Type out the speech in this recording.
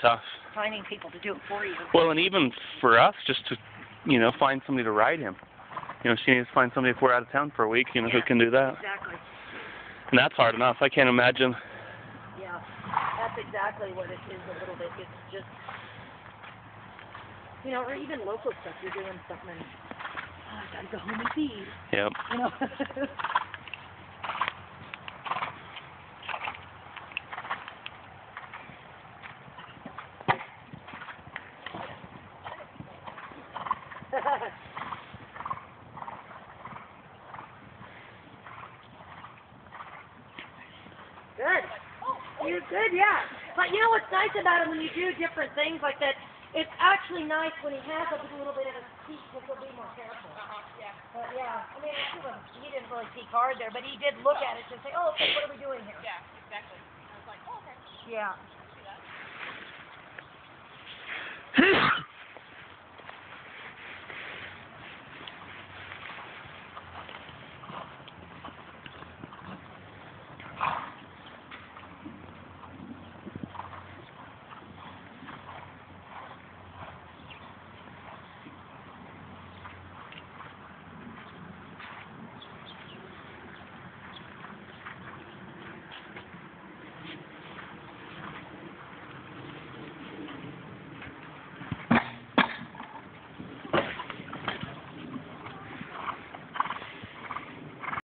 tough. Finding people to do it for you. Well, and even for us, just to, find somebody to ride him. She needs to find somebody if we're out of town for a week, who can do that. Exactly. And that's hard enough. I can't imagine. Yeah, that's exactly what it is a little bit. It's just, or even local stuff. You're doing something and, I gotta go home and feed. Yep. Good. You're good, yeah. But you know what's nice about him when you do different things like that? It's actually nice when he has a little bit of a peek because he'll be more careful. Yeah. But yeah, I mean, he didn't really peek hard there, but he did look at it and say, oh, okay, what are we doing here? Yeah, exactly. I was like, oh, okay. Yeah. See that?